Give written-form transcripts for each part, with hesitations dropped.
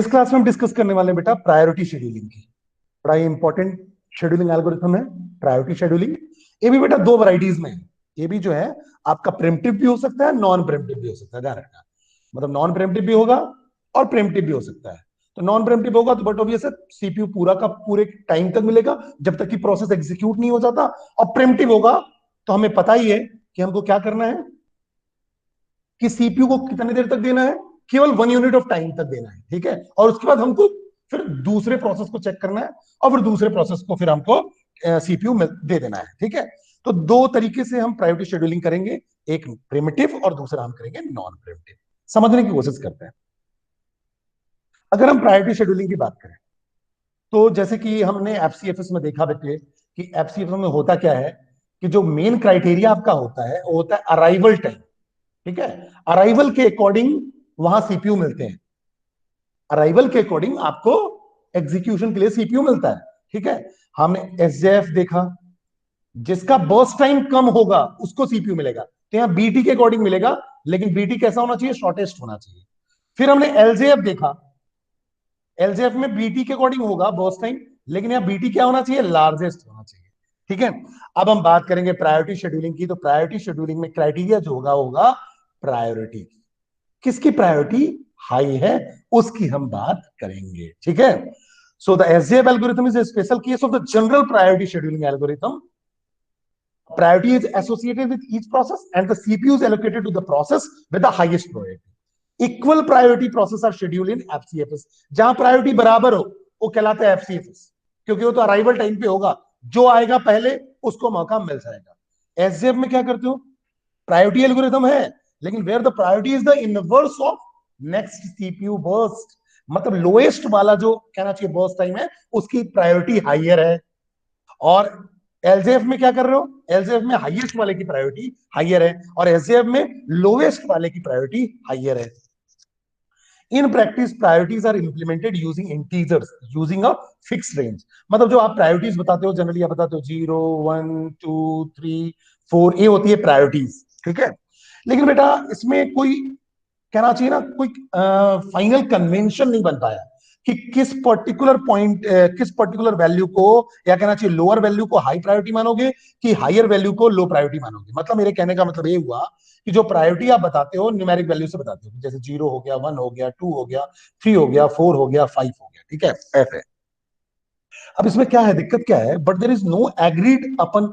इस क्लास में हम डिस्कस करने वाले हैं बेटा प्रायोरिटी शेड्यूलिंग की। बड़ा ही इंपॉर्टेंट शेड्यूलिंग एल्गोरिथम है प्रायोरिटी शेड्यूलिंग। ये भी बेटा दो वैरायटीज में है। ये भी जो है आपका प्रिमिटिव भी हो सकता है, नॉन प्रिमिटिव भी हो सकता है। ध्यान रखना, मतलब नॉन प्रिमिटिव भी होगा और प्रिमिटिव भी हो सकता है। तो नॉन प्रिमिटिव होगा तो बट ऑब्वियस है सीपीयू पूरा का पूरे टाइम तक मिलेगा जब तक कि प्रोसेस एग्जीक्यूट नहीं हो जाता। और प्रिमिटिव होगा तो हमें पता ही है कि हमको क्या करना है कि सीपीयू को कितनी देर तक देना है, केवल 1 यूनिट ऑफ टाइम तक देना है। ठीक है, और उसके बाद हमको फिर दूसरे प्रोसेस को चेक करना है और फिर दूसरे प्रोसेस को फिर हमको सीपीयू में दे देना है। ठीक है, तो दो तरीके से हम प्रायोरिटी शेड्यूलिंग करेंगे, एक प्रिमिटिव और दूसरा हम करेंगे नॉन प्रिमिटिव। समझने की कोशिश करते हैं। अगर हम प्रायोरिटी शेड्यूलिंग की बात करें तो जैसे कि हमने एफसीएफएस में देखा बेटे कि एफसीएफएस में होता क्या है कि जो मेन क्राइटेरिया आपका होता है वो होता है अराइवल टाइम। ठीक है, अराइवल के अकॉर्डिंग वहां सीपीयू मिलते हैं। अराइवल के अकॉर्डिंग आपको एग्जीक्यूशन के लिए सीपीयू मिलता है। ठीक है, हमने एसजेएफ देखा, जिसका बर्स्ट टाइम कम होगा उसको सीपीयू मिलेगा। तो यहां बीटी के अकॉर्डिंग मिलेगा, लेकिन बीटी कैसा होना चाहिए, शॉर्टेस्ट होना चाहिए। फिर हमने एलजेएफ देखा, एलजेएफ में बीटी के अकॉर्डिंग होगा बर्स्ट टाइम, लेकिन यहां बीटी क्या होना चाहिए, लार्जेस्ट होना चाहिए। ठीक है, अब हम बात करेंगे प्रायोरिटी शेड्यूलिंग की। तो प्रायोरिटी शेड्यूलिंग में क्राइटेरिया जो होगा प्रायोरिटी, किसकी प्रायोरिटी हाई है उसकी हम बात करेंगे। ठीक है, so the SJF algorithm is a special case of the general priority scheduling algorithm. Priority is associated with each process and the CPU is allocated to the process with the highest priority. Equal priority process are scheduled in FCFS. जहां priority बराबर हो वो कहलाता है FCFS, क्योंकि वो तो arrival time पे होगा, जो आएगा पहले उसको मौका मिल जाएगा। एसजेएफ में क्या करते हो, प्रायोरिटी एल्गोरिथम है लेकिन where the priority is the inverse of next CPU burst, मतलब लोएस्ट वाला जो कहना चाहिए बर्स्ट टाइम है उसकी प्रायोरिटी हाइयर है। और एलजेएफ में क्या कर रहे हो, एलजेएफ में हाईएस्ट वाले की प्रायोरिटी हाइयर है और एसजेएफ में लोएस्ट वाले की प्रायोरिटी हाइयर है। In practice priorities are implemented using integers using a fix range. मतलब जो आप प्रायोरिटीज बताते हो जनरली आप बताते हो 0 1 2 3 4, ये होती है प्रायोरिटीज। ठीक है, लेकिन बेटा इसमें कोई कहना चाहिए ना कोई फाइनल कन्वेंशन नहीं बन पाया कि किस पर्टिकुलर पॉइंट किस पर्टिकुलर वैल्यू को, या कहना चाहिए लोअर वैल्यू को हाई प्रायोरिटी मानोगे कि हायर वैल्यू को लो प्रायोरिटी मानोगे। मतलब मेरे कहने का मतलब ये हुआ कि जो प्रायोरिटी आप बताते हो न्यूमेरिक वैल्यू से बताते हो, जैसे 0 हो गया, 1 हो गया, 2 हो गया, 3 हो गया, 4 हो गया, 5 हो गया। ठीक है, ऐसे। अब इसमें क्या है, दिक्कत क्या है, but there is no agreed upon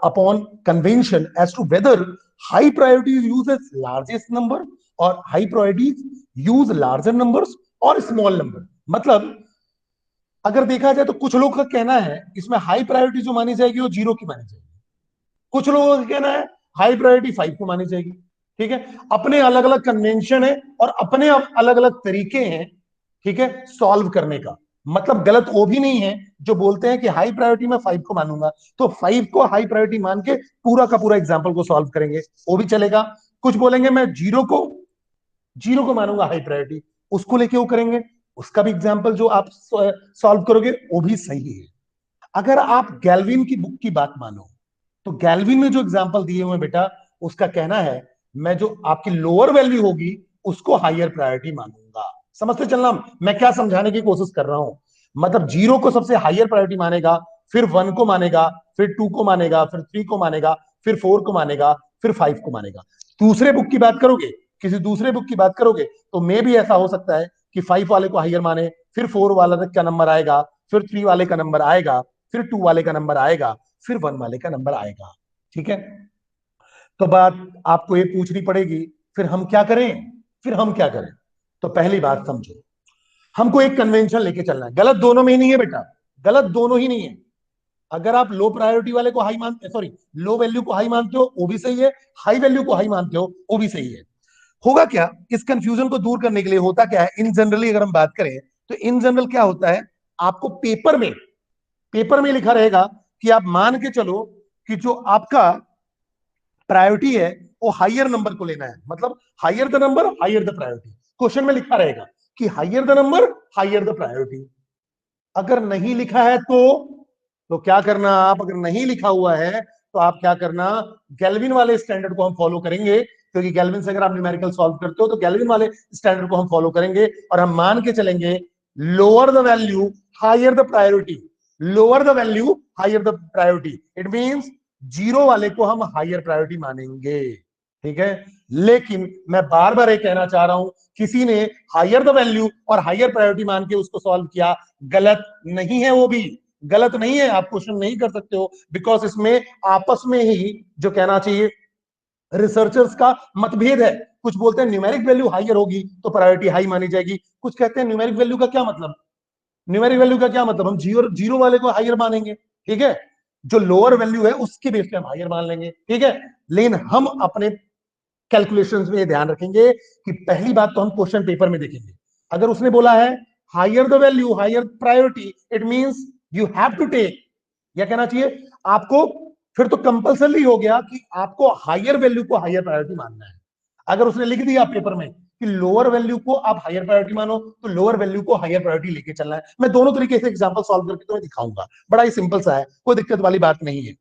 upon convention as to whether high priorities use as largest number और high priorities use larger numbers और स्मॉल नंबर। मतलब अगर देखा जाए तो कुछ लोग का कहना है इसमें हाई प्रायोरिटी जो मानी जाएगी वो 0 की मानी जाएगी, कुछ लोगों का कहना है हाई प्रायोरिटी 5 को मानी जाएगी। ठीक है, अपने अलग अलग कन्वेंशन है और अपने अलग अलग तरीके हैं। ठीक है, सॉल्व करने का मतलब गलत वो भी नहीं है जो बोलते हैं कि हाई प्रायोरिटी में 5 को मानूंगा तो 5 को हाई प्रायोरिटी मान के पूरा का पूरा एग्जाम्पल को सॉल्व करेंगे, वो भी चलेगा। कुछ बोलेंगे मैं जीरो को मानूंगा हाई प्रायोरिटी, उसको लेके वो करेंगे, उसका भी एग्जाम्पल जो आप सॉल्व करोगे वो भी सही है। अगर आप गैल्विन की बुक की बात मानो तो गैल्विन में जो एग्जाम्पल दिए हुए बेटा उसका कहना है मैं जो आपकी लोअर वैल्यू होगी उसको हायर प्रायोरिटी मानूंगा। समझते चलना मैं क्या समझाने की कोशिश कर रहा हूं, मतलब 0 को सबसे हायर प्रायोरिटी मानेगा, फिर 1 को मानेगा, फिर 2 को मानेगा, फिर 3 को मानेगा, फिर 4 को मानेगा, फिर 5 को मानेगा। दूसरे बुक की बात करोगे, किसी दूसरे बुक की बात करोगे तो मे भी ऐसा हो सकता है कि 5 वाले को हायर माने, फिर 4 वाला का नंबर आएगा, फिर 3 वाले का नंबर आएगा, फिर 2 वाले का नंबर आएगा, फिर 1 वाले का नंबर आएगा। ठीक है, तो बात आपको ये पूछनी पड़ेगी फिर हम क्या करें, फिर हम क्या करें। तो पहली बात समझो, हमको एक कन्वेंशन लेके चलना है, गलत दोनों में ही नहीं है बेटा, गलत दोनों ही नहीं है। अगर आप लो प्रायोरिटी वाले को हाई मानते, सॉरी लो वैल्यू को हाई मानते हो वो भी सही है, हाई वैल्यू को हाई मानते हो वो भी सही है। होगा क्या, इस कंफ्यूजन को दूर करने के लिए होता क्या है, इन जनरली अगर हम बात करें तो इन जनरल क्या होता है, आपको पेपर में लिखा रहेगा कि आप मान के चलो कि जो आपका प्रायोरिटी है वो हायर नंबर को लेना है, मतलब higher the number higher the priority. Question में लिखा रहेगा कि higher the number higher the priority. अगर नहीं लिखा है तो क्या करना, आप अगर नहीं लिखा हुआ है तो आप क्या करना, गैल्विन वाले स्टैंडर्ड को हम फॉलो करेंगे क्योंकि गैल्विन से अगर आप न्यूमेरिकल सॉल्व करते हो तो गैल्विन वाले स्टैंडर्ड को हम फॉलो करेंगे और हम मान के चलेंगे lower the value higher the priority, lower the value higher the priority, it means zero वाले को हम हायर प्रायोरिटी मानेंगे, ठीक है। लेकिन मैं बार बार ये कहना चाह रहा हूं, किसी ने हायर द वैल्यू और हायर प्रायोरिटी मान के उसको सॉल्व किया, गलत नहीं है, वो भी गलत नहीं है, आप क्वेश्चन नहीं कर सकते हो, बिकॉज इसमें आपस में ही जो कहना चाहिए रिसर्चर्स का मतभेद है। कुछ बोलते हैं न्यूमेरिक वैल्यू हायर होगी तो प्रायोरिटी हाई मानी जाएगी, कुछ कहते हैं न्यूमेरिक वैल्यू का क्या मतलब, न्यूमेरिक वैल्यू का क्या मतलब, हम जीरो जीरो वाले को हायर मानेंगे, ठीक है, जो लोअर वैल्यू है उसके बेस पे हम हायर मान लेंगे, ठीक है। लेकिन हम अपने कैलकुलेशंस में ये ध्यान रखेंगे कि पहली बात तो हम क्वेश्चन पेपर में देखेंगे, अगर उसने बोला है higher the value higher priority, it means you have to take, या कहना चाहिए आपको फिर तो कंपल्सरी हो गया कि आपको हायर वैल्यू को हायर प्रायोरिटी मानना है। अगर उसने लिख दिया पेपर में कि लोअर वैल्यू को आप हायर प्रायोरिटी मानो तो लोअर वैल्यू को हायर प्रायोरिटी लेके चलना है। मैं दोनों तरीके से एग्जांपल सॉल्व करके तुम्हें दिखाऊंगा, बड़ा ही सिंपल सा है, कोई दिक्कत वाली बात नहीं है।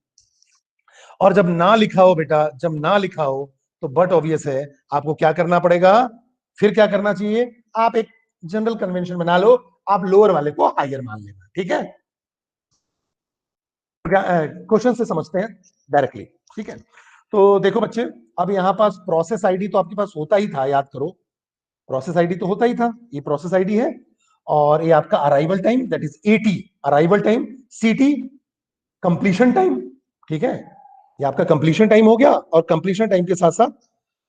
और जब ना लिखा हो बेटा, जब ना लिखा हो तो बट ऑब्वियस है आपको क्या करना पड़ेगा, फिर क्या करना चाहिए, आप एक जनरल कन्वेंशन बना लो, आप लोअर वाले को हायर मान लेना, ठीक है। क्वेश्चन से समझते हैं डायरेक्टली, ठीक है। तो देखो बच्चे, अब यहां पास प्रोसेस आईडी तो आपके पास होता ही था, याद करो, प्रोसेस आईडी तो होता ही था, ये प्रोसेस आईडी है, और ये आपका arrival time that is eighty, arrival time, सीटी कंप्लीशन टाइम, ठीक है, ये आपका कंप्लीशन टाइम हो गया। और कंप्लीशन टाइम के साथ साथ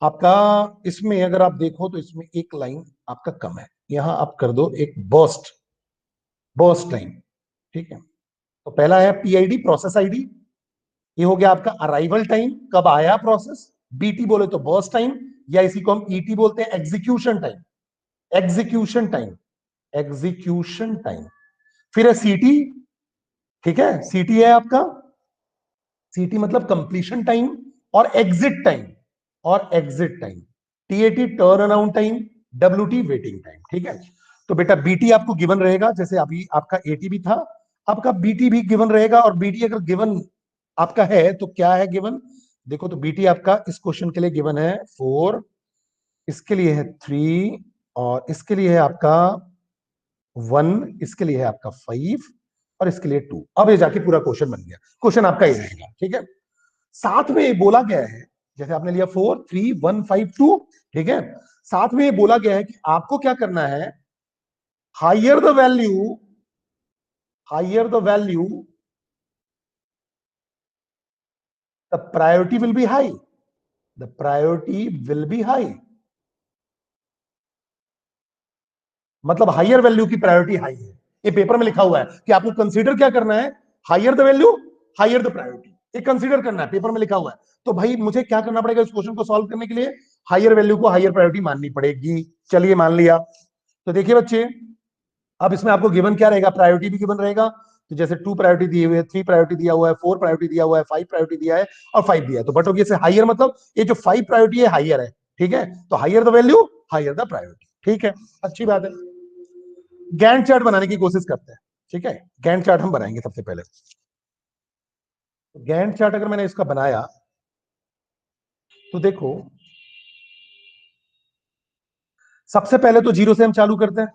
आपका इसमें अगर आप देखो तो इसमें एक लाइन आपका कम है, यहां आप कर दो एक बर्स्ट, बर्स्ट टाइम, ठीक है। तो पहला है पीआईडी, प्रोसेस आईडी, ये हो गया आपका अराइवल टाइम, कब आया प्रोसेस, बीटी बोले तो बर्स्ट टाइम, या इसी को हम ईटी बोलते हैं, execution time, execution time, execution time. फिर है सीटी, ठीक है, सीटी है आपका, सीटी मतलब कंप्लीशन टाइम और एग्जिट टाइम, और exit time, TAT turn around time, WT waiting time, ठीक है। तो बेटा बीटी आपको गिवन रहेगा, जैसे अभी आपका एटी भी था, आपका बीटी भी गिवन रहेगा, और बीटी अगर गिवन आपका है तो क्या है गिवन, देखो तो बीटी आपका इस क्वेश्चन के लिए गिवन है 4, इसके लिए है 3, और इसके लिए है आपका 1, इसके लिए है आपका 5, और इसके लिए 2। अब ये जाके पूरा क्वेश्चन बन गया, क्वेश्चन आपका ये रहेगा, ठीक है। साथ में ये बोला गया है, जैसे आपने लिया 4 3 1 5 2, ठीक है, साथ में ये बोला गया है कि आपको क्या करना है, higher the value, higher the value the priority will be high, the priority will be high, मतलब हायर वैल्यू की प्रायोरिटी हाई है, ये पेपर में लिखा हुआ है कि आपको कंसीडर क्या करना है, higher the value higher the priority, ये कंसीडर करना है, पेपर में लिखा हुआ है। तो भाई मुझे क्या करना पड़ेगा इस क्वेश्चन को सॉल्व करने के लिए, हायर वैल्यू को हायर प्रायोरिटी माननी पड़ेगी, चलिए मान लिया। तो देखिए बच्चे, अब इसमें आपको गिवन क्या रहेगा, प्रायोरिटी भी गिवन रहेगा, तो जैसे 2 प्रायोरिटी दी हुई है, 3 प्रायोरिटी दिया हुआ है, 4 प्रायोरिटी दिया हुआ है, 5 प्रायोरिटी दिया है, और 5 दिया है, तो बट से हायर मतलब ये जो 5 प्रायोरिटी है हायर है, ठीक है, तो higher the value higher the priority, ठीक है, अच्छी बात है। गैंट चार्ट बनाने की कोशिश करते हैं, ठीक है, गैंट चार्ट हम बनाएंगे सबसे पहले। गैंट चार्ट अगर मैंने इसका बनाया तो देखो, सबसे पहले तो जीरो से हम चालू करते हैं,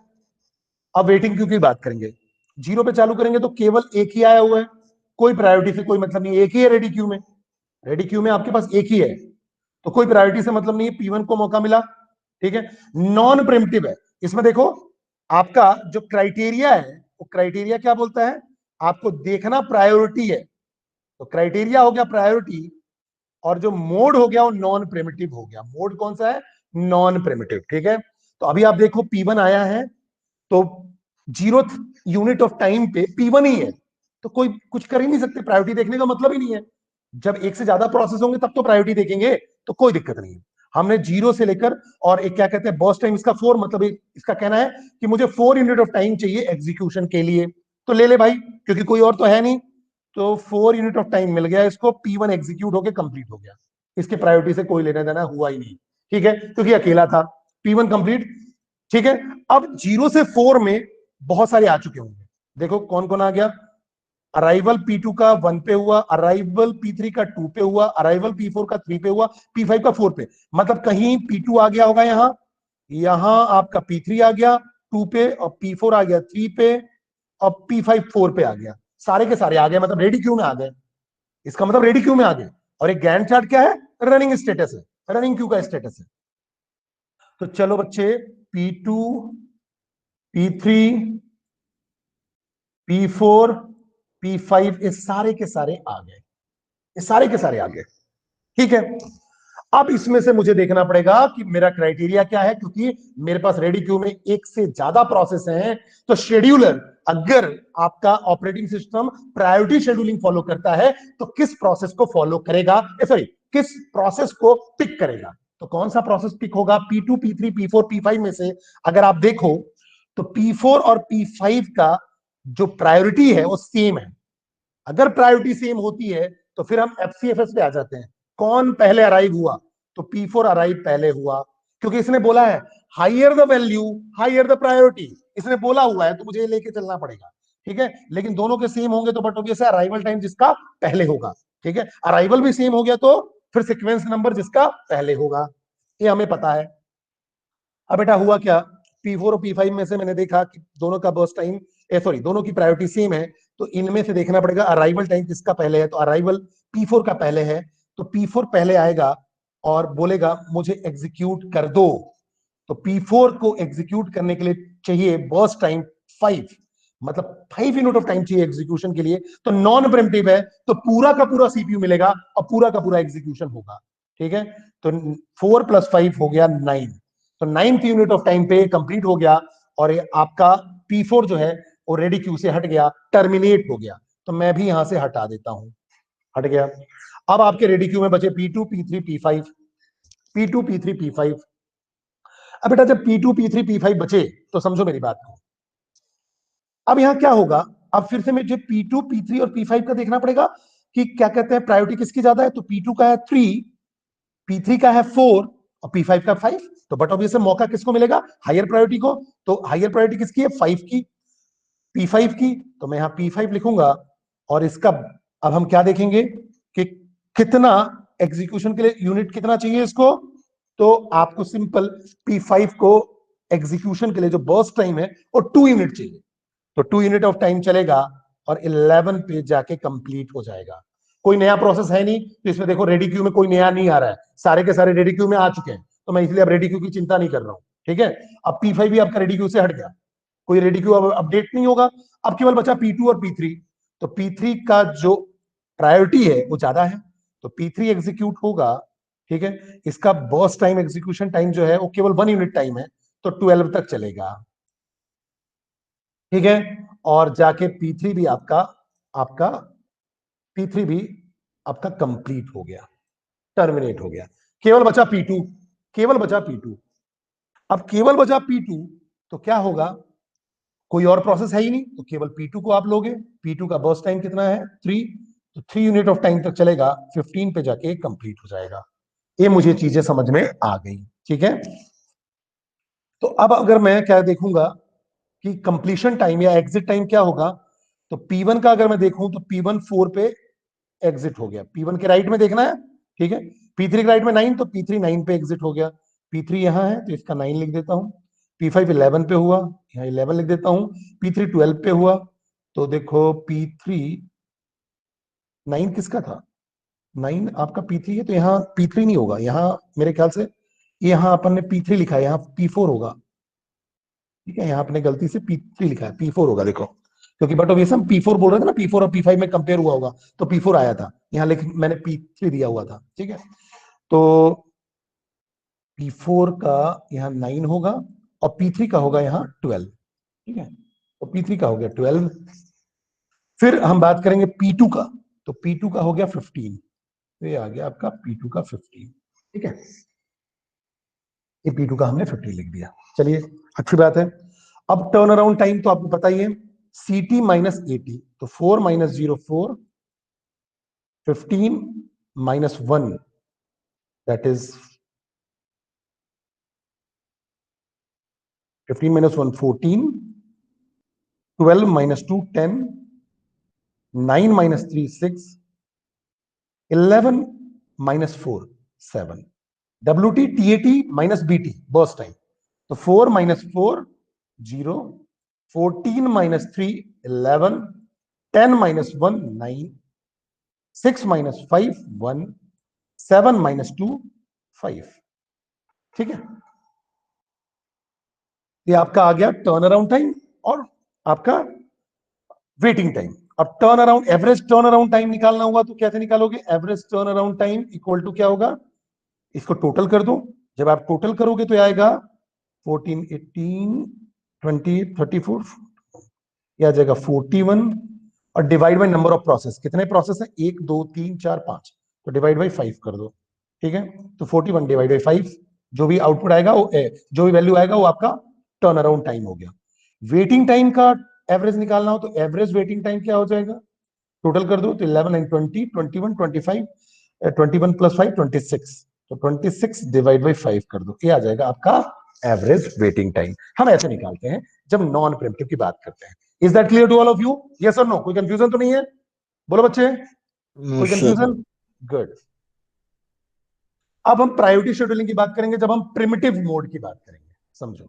अब वेटिंग क्यू की बात करेंगे, जीरो पे चालू करेंगे तो केवल एक ही आया हुआ है, कोई प्रायोरिटी से कोई मतलब नहीं, एक ही है रेडी क्यू में, रेडी क्यू में आपके पास एक ही है, तो कोई प्रायोरिटी से मतलब नहीं है, P1 को मौका मिला, ठीक है, नॉन प्रिमिटिव है, इसमें देखो आपका जो क्राइटेरिया है वो क्राइटेरिया क्या बोलता है, आपको देखना प्रायोरिटी है, तो क्राइटेरिया हो गया प्रायोरिटी, और जो मोड हो गया वो नॉन प्रिमिटिव हो गया, मोड कौन सा है, नॉन प्रिमिटिव, ठीक है। तो अभी आप देखो P1 आया है, तो जीरो यूनिट ऑफ टाइम पे P1 ही है, तो कोई कुछ कर ही नहीं सकते, प्रायोरिटी देखने का मतलब ही नहीं है, जब एक से ज्यादा प्रोसेस होंगे तब तो प्रायोरिटी देखेंगे, तो कोई दिक्कत नहीं है। हमने जीरो से लेकर और एक क्या कहते हैं बर्स्ट टाइम, इसका 4 मतलब इसका कहना है कि मुझे 4 यूनिट ऑफ टाइम चाहिए एग्जीक्यूशन के लिए, तो ले ले भाई, क्योंकि कोई और तो है नहीं, तो 4 यूनिट ऑफ टाइम मिल गया इसको, P1 एग्जीक्यूट होकर कंप्लीट हो गया, इसके प्रायोरिटी से कोई लेना देना हुआ ही नहीं, ठीक है, क्योंकि अकेला था, P1 कंप्लीट, ठीक है। अब जीरो से 4 में बहुत सारे आ चुके होंगे, देखो कौन कौन आ गया, अराइवल P2 का 1 पे हुआ, अराइवल P3 का 2 पे हुआ, अराइवल P4 का 3 पे हुआ, P5 का 4 पे। मतलब कहीं P2 आ गया होगा यहां, यहां आपका P3 आ गया 2 पे, और P4 आ गया 3 पे, और P5 4 पे आ गया। सारे के सारे आ गए, मतलब रेडी क्यू में आ गए। इसका मतलब रेडी क्यू में आ गए। और एक गैंट चार्ट क्या है? रनिंग स्टेटस है, रनिंग क्यू का स्टेटस है। तो चलो बच्चे, P2, P3, P4, P5 ये सारे के सारे आ गए, ये सारे के सारे आ गए। ठीक है, अब इसमें से मुझे देखना पड़ेगा कि मेरा क्राइटेरिया क्या है, क्योंकि मेरे पास रेडी क्यू में एक से ज्यादा प्रोसेस हैं। तो शेड्यूलर, अगर आपका operating system priority scheduling follow करता है, तो किस प्रोसेस को फॉलो करेगा, सॉरी किस प्रोसेस को पिक करेगा? तो कौन सा प्रोसेस पिक होगा? P2, P3, P4, P5 में से अगर आप देखो तो P4 और P5 का जो प्रायोरिटी है वो सेम है। अगर प्रायोरिटी सेम होती है तो फिर हम एफसीएफएस पे आ जाते हैं, कौन पहले अराइव हुआ? तो P4 अराइव पहले हुआ, क्योंकि इसने बोला है higher the value higher the priority, इसने बोला हुआ है, तो मुझे लेके चलना पड़ेगा। ठीक है, लेकिन दोनों के सेम होंगे तो बट ऑब्वियस है अराइवल टाइम जिसका पहले होगा। ठीक है, अराइवल भी सेम हो गया तो फिर सीक्वेंस नंबर जिसका पहले होगा, ये हमें पता है। अब बेटा हुआ क्या, P4 और P5 में से मैंने देखा कि दोनों का बर्स्ट टाइम, सॉरी दोनों की प्रायोरिटी सेम है, तो इनमें से देखना पड़ेगा अराइवल टाइम किसका पहले है। तो अराइवल P4 का पहले है, तो P4 पहले आएगा और बोलेगा मुझे एग्जीक्यूट कर दो। तो P4 को एग्जीक्यूट करने के लिए चाहिए बर्स्ट टाइम 5, मतलब 5 यूनिट ऑफ टाइम चाहिए एग्जीक्यूशन के लिए। तो नॉन प्रिमिटिव है, तो पूरा का पूरा सीपीयू मिलेगा और पूरा का पूरा एग्जीक्यूशन होगा। ठीक है, तो 4 + 5 हो गया 9, तो 9th यूनिट ऑफ टाइम पे कंप्लीट हो गया। और ये आपका P4 जो है वो रेडी क्यू से हट गया, टर्मिनेट हो गया। तो मैं भी यहां से हटा देता हूं, हट गया। अब आपके रेडी क्यू में बचे P2, P3, P5, P2, P3, P5। अब बेटा जब P2, P3, P5 बचे तो समझो मेरी बात को, अब यहां क्या होगा? अब फिर से मुझे P2, P3 और P5 का देखना पड़ेगा कि क्या कहते हैं प्रायोरिटी किसकी ज्यादा है। तो P2 का है 3, P3 का है 4 और P5 का 5। तो बट ऑब्वियस मौका किसको मिलेगा? हायर प्रायोरिटी को। तो हायर प्रायोरिटी किसकी है? 5 की, P5 की। तो मैं यहां P5 लिखूंगा। और इसका अब हम क्या देखेंगे कि कितना एग्जीक्यूशन के लिए यूनिट कितना चाहिए इसको। तो आपको सिंपल P5 को एग्जीक्यूशन के लिए जो बर्स्ट टाइम है वो 2 यूनिट चाहिए। तो 2 यूनिट ऑफ टाइम चलेगा और 11 पे जाके कंप्लीट हो जाएगा। कोई नया प्रोसेस है नहीं, तो इसमें देखो रेडी क्यू में कोई नया नहीं आ रहा है, सारे के सारे रेडी क्यू में आ चुके हैं। तो मैं इसलिए अब रेडी क्यू की चिंता नहीं कर रहा हूं। ठीक है, अब P5 भी आपका रेडी क्यू से हट गया, कोई रेडी क्यू अब अपडेट नहीं होगा। अब केवल बचा P2 और P3। तो P3 का जो प्रायोरिटी है वो ज्यादा है, तो P3 एग्जीक्यूट होगा। ठीक है, इसका बर्स्ट टाइम एग्जीक्यूशन टाइम जो है वो केवल 1 यूनिट टाइम है, तो 12 तक चलेगा। ठीक है, और जाके P3 भी आपका आपका P3 भी आपका कंप्लीट हो गया, टर्मिनेट हो गया। केवल बचा P2, केवल बचा P2। अब केवल बचा P2, तो क्या होगा? कोई और प्रोसेस है ही नहीं, तो केवल P2 को आप लोगे। P2 का बर्स्ट टाइम कितना है? 3, तो 3 यूनिट ऑफ टाइम तक चलेगा, 15 पे जाके कंप्लीट हो जाएगा। ये मुझे चीजें समझ में आ गई। ठीक है, तो अब अगर मैं क्या देखूंगा कि कंप्लीशन टाइम या एग्जिट टाइम क्या होगा, तो P1 का अगर मैं देखूं तो P1 4 पे एग्जिट हो गया, P1 के राइट में देखना है। ठीक है, P3 के राइट में 9, तो P3 9 पे एग्जिट हो गया। P3 यहां है तो इसका 9 लिख देता हूं। P5 11 पे हुआ, यहाँ 11 लिख देता हूं। P3 12 पे हुआ, तो देखो P3 9 किसका था? 9 आपका P3 है, तो यहाँ P3 नहीं होगा, यहाँ मेरे ख्याल से यहाँ अपन ने P3 लिखा है, यहाँ P4 होगा। ठीक है, यहाँ आपने गलती से P3 लिखा है, P4 होगा देखो, क्योंकि बट ऑब्वियस हम P4 बोल रहे थे ना, P4 और P5 में कंपेयर हुआ होगा, तो P4 आया था यहाँ, लेकिन मैंने P3 दिया हुआ था। ठीक है, तो P4 का यहाँ 9 होगा और P3 का होगा यहाँ 12। ठीक है, तो P3 का हो गया 12। फिर हम बात करेंगे P2 का, तो P2 का हो गया 15, तो ये आ गया आपका P2 का 15। ठीक है, ये P2 का हमने 15 लिख दिया। चलिए, अच्छी बात है। अब टर्न अराउंड टाइम तो आपको पता ही है, CT माइनस AT, तो 4 - 0 4, 15 - 1 that is 15 - 1 14, 12 - 2 10, 9 minus 3 6, 11 minus 4 7, WT TAT minus BT burst time, तो 4 minus 4 0, 14 minus 3 11, 10 minus 1 9, 6 minus 5 1, 7 minus 2 5। ठीक है, ये आपका आ गया टर्न अराउंड टाइम और आपका वेटिंग टाइम। अब turn around, average turn around time निकालना होगा तो कैसे निकालोगे? Average turn around time equal to क्या होगा? इसको टोटल कर दो। जब आप टोटल करोगे तो आएगा 14 18 20 34, यह आ जाएगा 41, और divide by number of process. कितने प्रोसेस है? 1 2 3 4 5, तो डिवाइड बाय 5 कर दो। ठीक है, तो 41 डिवाइड बाय 5, जो भी आउटपुट आएगा वो जो भी वैल्यू आएगा वो आपका टर्न अराउंड टाइम हो गया। वेटिंग टाइम का एवरेज निकालना हो तो एवरेज वेटिंग टाइम क्या हो जाएगा? टोटल कर दो तो 11 एंड 20 21 25, 21 प्लस 5 26, तो 26 डिवाइड बाई 5 कर दो, ये आ जाएगा आपका एवरेज वेटिंग टाइम। हम ऐसे निकालते हैं जब नॉन प्रिमिटिव की बात करते हैं। Is that clear to all of you? Yes और नो? कोई कंफ्यूजन तो नहीं है? बोलो बच्चे, कोई सर। कंफ्यूजन? गुड। अब हम प्रायोरिटी शेड्यूलिंग की बात करेंगे जब हम प्रिमिटिव मोड की बात करेंगे। समझो,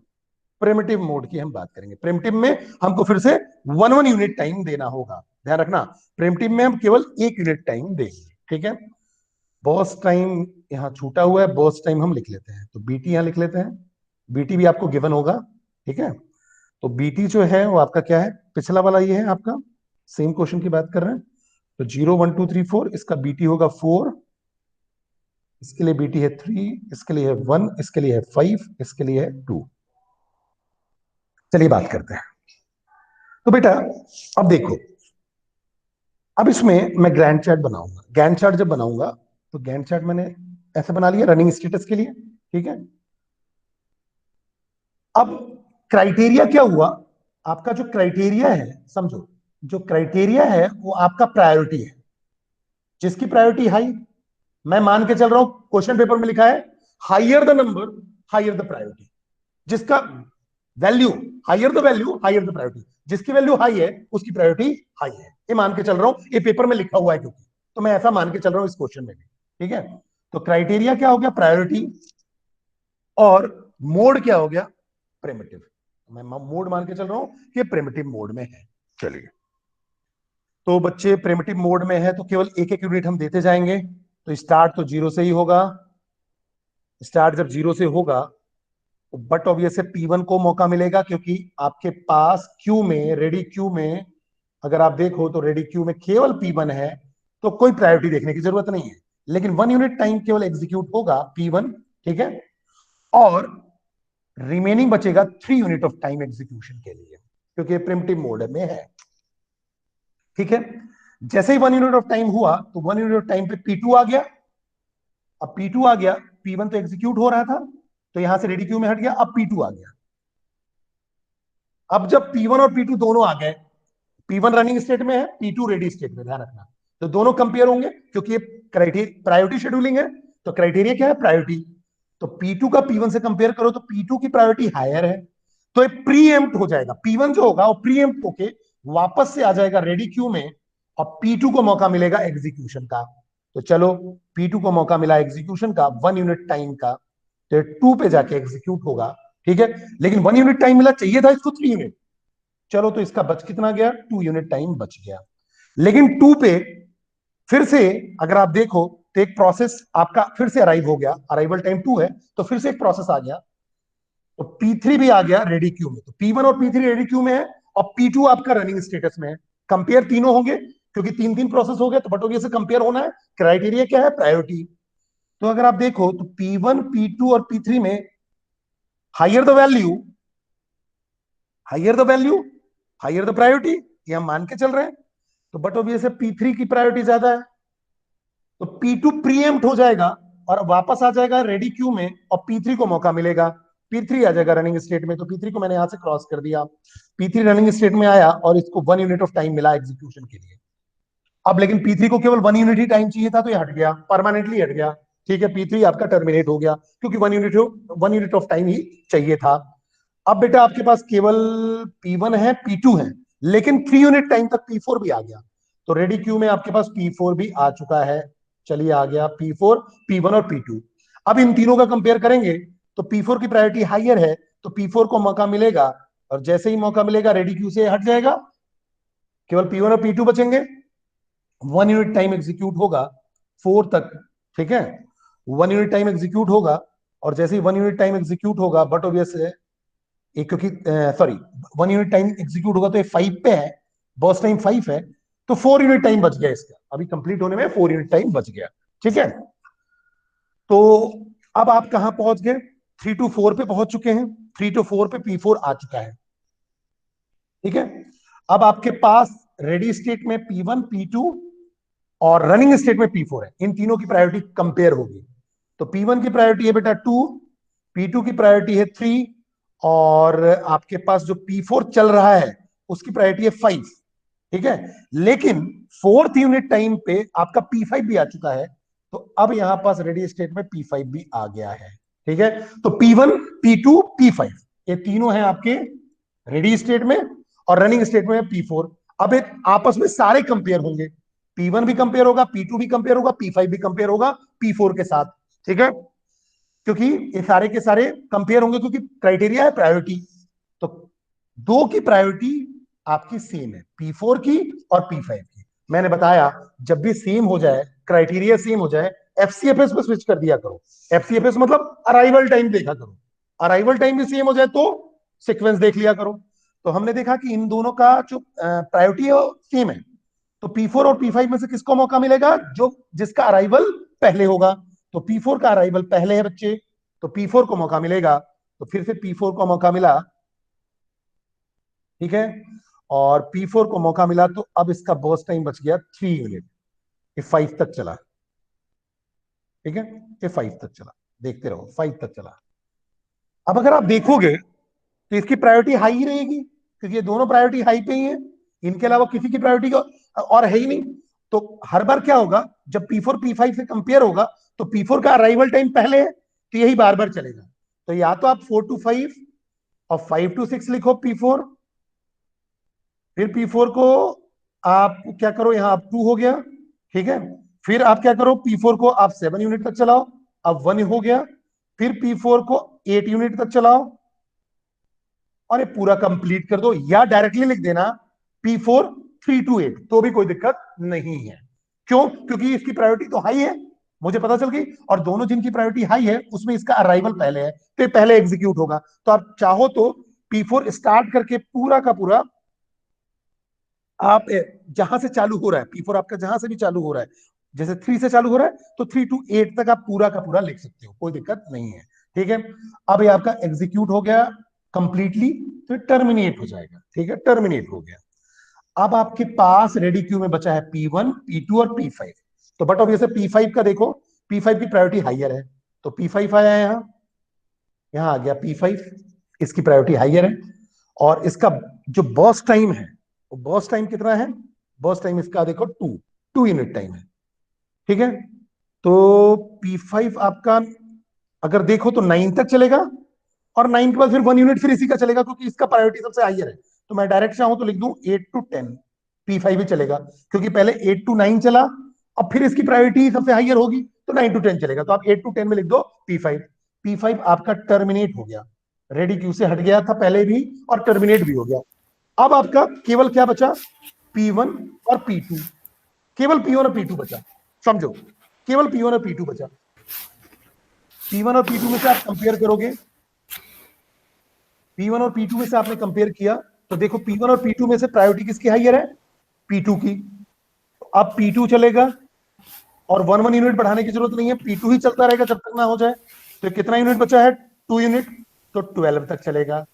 प्रिमिटिव मोड की हम बात करेंगे। प्रिमिटिव में हमको फिर से 1 यूनिट टाइम देना होगा। ध्यान रखना, प्रिमिटिव में हम केवल 1 यूनिट टाइम देंगे। ठीक है, बॉस टाइम यहां छूटा हुआ है, बॉस टाइम हम लिख लेते हैं, तो बीटी यहां लिख लेते हैं। बीटी भी आपको गिवन होगा। ठीक है, तो बीटी जो है वो आपका क्या है? पिछला वाला ये है आपका, सेम क्वेश्चन की बात कर रहे हैं। तो 0 1 2 3 4, इसका बीटी होगा 4, इसके लिए बीटी है 3, इसके लिए है 1, इसके लिए है 5, इसके लिए है 2। चलिए बात करते हैं। तो बेटा अब देखो, अब इसमें मैं ग्रैंड चार्ट बनाऊंगा। गैंट चार्ट जब बनाऊंगा तो गैंट चार्ट मैंने ऐसे बना लिया रनिंग स्टेटस के लिए। ठीक है, अब क्राइटेरिया क्या हुआ? आपका जो क्राइटेरिया है, समझो, जो क्राइटेरिया है वो आपका प्रायोरिटी है। जिसकी प्रायोरिटी हाई, मैं मान के चल रहा हूं क्वेश्चन पेपर में लिखा है higher the number higher the priority. जिसका value higher the value higher the priority, जिसकी वैल्यू हाई है उसकी प्रायोरिटी हाई है। ये मान के चल रहा हूं, ये पेपर में लिखा हुआ है क्योंकि, तो मैं ऐसा मान के चल रहा हूं इस क्वेश्चन में भी। ठीक है, तो क्राइटेरिया क्या हो गया? प्रायोरिटी। और मोड क्या हो गया? प्रिमिटिव। मैं मोड मान के चल रहा हूं कि प्रिमिटिव मोड में है। चलिए, तो बच्चे प्रिमिटिव मोड में है तो केवल एक एक यूनिट हम देते जाएंगे। तो स्टार्ट तो 0 से ही होगा। स्टार्ट जब 0 से होगा तो बट ऑब्वियस है P1 को मौका मिलेगा, क्योंकि आपके पास क्यू में, रेडी क्यू में, अगर आप देखो तो रेडी क्यू में केवल P1 है, तो कोई प्रायोरिटी देखने की जरूरत नहीं है। लेकिन 1 यूनिट टाइम केवल एग्जीक्यूट होगा P1। ठीक है, और रिमेनिंग बचेगा 3 यूनिट ऑफ टाइम एग्जीक्यूशन के लिए, क्योंकि प्रिमिटिव मोड में है। ठीक है, जैसे ही 1 यूनिट ऑफ टाइम हुआ तो 1 यूनिट ऑफ टाइम पे P2 आ गया। अब P2 आ गया, P1 तो एग्जीक्यूट हो रहा था, तो यहां से रेडी क्यू में हट गया, अब P2 आ गया। अब जब P1 और P2 दोनों आ गए, P1 रनिंग स्टेट में है, P2 रेडी स्टेट में, ध्यान रखना, तो दोनों कंपेयर होंगे क्योंकि ये क्राइटेरिया प्रायोरिटी शेड्यूलिंग है। तो क्राइटेरिया क्या है? प्रायोरिटी। तो P2 का P1 से कंपेयर करो तो P2 की प्रायोरिटी हायर है, तो ये प्री एम्प्ट हो जाएगा। P1 जो होगा वो प्री एम्प्ट होके वापस से आ जाएगा रेडी क्यू में, और P2 को मौका मिलेगा एग्जीक्यूशन का। तो चलो, P2 को मौका मिला एग्जीक्यूशन का 1 यूनिट टाइम का, तो 2 पे जाके एग्जीक्यूट होगा। ठीक है, लेकिन 1 यूनिट टाइम मिला, चाहिए था इसको 3 यूनिट। चलो, तो इसका बच कितना गया? 2 यूनिट टाइम बच गया। लेकिन 2 पे फिर से अगर आप देखो तो एक प्रोसेस आपका फिर से अराइव हो गया, अराइवल टाइम 2 है, तो फिर से एक प्रोसेस आ गया, तो P3 भी आ गया रेडी क्यू में। तो P1 और P3 रेडी क्यू में है, और P2 आपका रनिंग स्टेटस में है। कंपेयर तीनों होंगे क्योंकि 3 3 प्रोसेस हो गए, तो बटोरिया से कंपेयर होना है। क्राइटेरिया क्या है? प्रायोरिटी। तो अगर आप देखो तो P1 P2 और P3 में higher the value higher the value higher the priority, ये हम मान के चल रहे हैं। तो बट ऑब्वियस है P3 की प्रायोरिटी ज्यादा है, तो P2 प्रीएम्प्ट हो जाएगा और वापस आ जाएगा रेडी क्यू में, और P3 को मौका मिलेगा। P3 आ जाएगा रनिंग स्टेट में, तो P3 को मैंने यहां से क्रॉस कर दिया। P3 रनिंग स्टेट में आया और इसको 1 यूनिट ऑफ टाइम मिला एग्जीक्यूशन के लिए। अब लेकिन P3 को केवल 1 यूनिट ही टाइम चाहिए था, तो ये हट गया, परमानेंटली हट गया। ठीक है, P3 आपका टर्मिनेट हो गया क्योंकि 1 यूनिट ऑफ टाइम ही चाहिए था। अब बेटा आपके पास केवल P1 है, P2 है, लेकिन 3 यूनिट टाइम तक P4 भी आ गया। तो रेडी क्यू में आपके पास P4 भी आ चुका है। चलिए आ गया P4, P1 और P2। अब इन तीनों का कंपेयर करेंगे तो P4 की प्रायोरिटी हाइयर है, तो P4 को मौका मिलेगा, और जैसे ही मौका मिलेगा रेडी क्यू से हट जाएगा, केवल P1 और P2 बचेंगे। 1 यूनिट टाइम एग्जीक्यूट होगा 4 तक, ठीक है। 1 यूनिट टाइम एग्जीक्यूट होगा, और जैसे ही 1 यूनिट टाइम एग्जीक्यूट होगा, बट ऑब्वियस है ये, क्योंकि सॉरी 1 यूनिट टाइम एग्जीक्यूट होगा तो ये 5 पे है, बर्स्ट टाइम 5 है, तो 4 यूनिट टाइम बच गया इसका, अभी कंप्लीट होने में 4 यूनिट टाइम बच गया, ठीक है। तो अब आप कहां पहुंच गए, 3 to 4 पे पहुंच चुके हैं, 3 to 4 पे P4 आ चुका है, ठीक है। अब आपके पास रेडी स्टेट में P1, P2 और रनिंग स्टेट में P4 है, इन तीनों की प्रायोरिटी कंपेयर होगी। तो P1 की प्रायोरिटी है बेटा 2, P2 की प्रायोरिटी है 3, और आपके पास जो P4 चल रहा है उसकी प्रायोरिटी है 5, ठीक है। लेकिन 4th यूनिट टाइम पे आपका P5 भी आ चुका है, तो अब यहां पास रेडी स्टेट में P5 भी आ गया है, ठीक है। तो P1, P2, P5 ये तीनों हैं आपके रेडी स्टेट में, और रनिंग स्टेट में P4। अब एक आपस में सारे कंपेयर होंगे, P1 भी कंपेयर होगा, P2 भी कंपेयर होगा, P5 भी कंपेयर होगा P4 के साथ, ठीक है। क्योंकि ये सारे के सारे कंपेयर होंगे, क्योंकि क्राइटेरिया है प्रायोरिटी। तो दो की प्रायोरिटी आपकी सेम है, P4 की और P5 की। मैंने बताया जब भी सेम हो जाए, क्राइटेरिया सेम हो जाए, एफसीएफएस पे स्विच कर दिया करो। एफसीएफएस मतलब अराइवल टाइम देखा करो, अराइवल टाइम भी सेम हो जाए तो सीक्वेंस देख लिया करो। तो हमने देखा कि इन दोनों का जो प्रायोरिटी है वो सेम है, तो P4 और P5 में से किसको मौका मिलेगा, जो जिसका अराइवल पहले होगा। तो P4 का अराइवल पहले है बच्चे, तो P4 को मौका मिलेगा, तो फिर से P4 को मौका मिला, ठीक है। और P4 को मौका मिला, तो अब इसका बर्स्ट टाइम बच गया 3 यूनिट, ये 5 तक चला, ठीक है। ये 5 तक चला, देखते रहो 5 तक चला। अब अगर आप देखोगे तो इसकी प्रायोरिटी हाई ही रहेगी, क्योंकि ये दोनों प्रायोरिटी हाई पे ही है, इनके अलावा किसी की प्रायोरिटी और है ही नहीं। तो हर बार क्या होगा, जब P4 P5 से कंपेयर होगा, तो P4 का अराइवल टाइम पहले है, तो यही बार बार चलेगा। तो या तो आप 4 to 5 और 5 to 6 लिखो P4, फिर P4 को आप क्या करो, यहां आप 2 हो गया, ठीक है। फिर आप क्या करो, P4 को आप 7 यूनिट तक चलाओ, अब 1 हो गया। फिर P4 को 8 यूनिट तक चलाओ, और ये पूरा कंप्लीट कर दो, या डायरेक्टली लिख देना P4 3 to 8, तो भी कोई दिक्कत नहीं है। क्यों, क्योंकि इसकी प्रायोरिटी तो हाई है, मुझे पता चल गई, और दोनों जिनकी प्रायोरिटी हाई है उसमें इसका अराइवल पहले है, तो पहले एग्जीक्यूट होगा। तो आप चाहो तो P4 स्टार्ट करके पूरा का पूरा आप जहां से चालू हो रहा है, P4 आपका जहां से भी चालू हो रहा है, जैसे 3 से चालू हो रहा है, तो 3 to 8 तक आप पूरा का पूरा लिख सकते हो, कोई दिक्कत नहीं है, ठीक है। अब ये आपका एग्जीक्यूट हो गया कंप्लीटली, तो टर्मिनेट हो जाएगा, ठीक है, टर्मिनेट हो गया। अब आपके पास रेडी क्यू में बचा है P1, P2 और P5। तो बट ऑब्वियसली P5 का देखो, P5 की प्रायोरिटी हाइयर है, तो P5 आया है यहां, यहां आ गया P5, इसकी प्रायोरिटी हाइयर है, और इसका जो बर्स्ट टाइम है, वो बर्स्ट टाइम कितना है, बर्स्ट टाइम इसका देखो 2 यूनिट टाइम है, ठीक है। तो P5 आपका अगर देखो तो 9 तक चलेगा, और 9 के बाद फिर 1 यूनिट फिर इसी का चलेगा, क्योंकि इसका प्रायोरिटी सबसे हाइयर है। तो मैं डायरेक्ट चाहूं तो लिख दूं 8 to 10, P5 ही चलेगा, क्योंकि पहले 8 to 9 चला, अब फिर इसकी प्रायोरिटी सबसे हाइयर होगी, तो 9 to 10 चलेगा, तो आप 8 to 10 में लिख दो P5। P5 आपका टर्मिनेट हो गया, रेडी क्यू से हट गया था पहले भी, और टर्मिनेट भी हो गया। अब आपका केवल क्या बचा, P1 और P2, केवल P1 और P2 बचा, समझो, केवल P1 और P2 बचा। P1 और P2 में से आप कंपेयर करोगे, P1 और P2 में से आपने कंपेयर किया, तो देखो P1 और P2 में से प्रायोरिटी किसकी हाइयर है, P2 की। अब P2 चलेगा, और 1 यूनिट बढ़ाने की जरूरत नहीं है, P2 ही चलता रहेगा जब तक ना हो जाए। तो कितना यूनिट बचा है, 2 यूनिट, तो 12 तक चलेगा।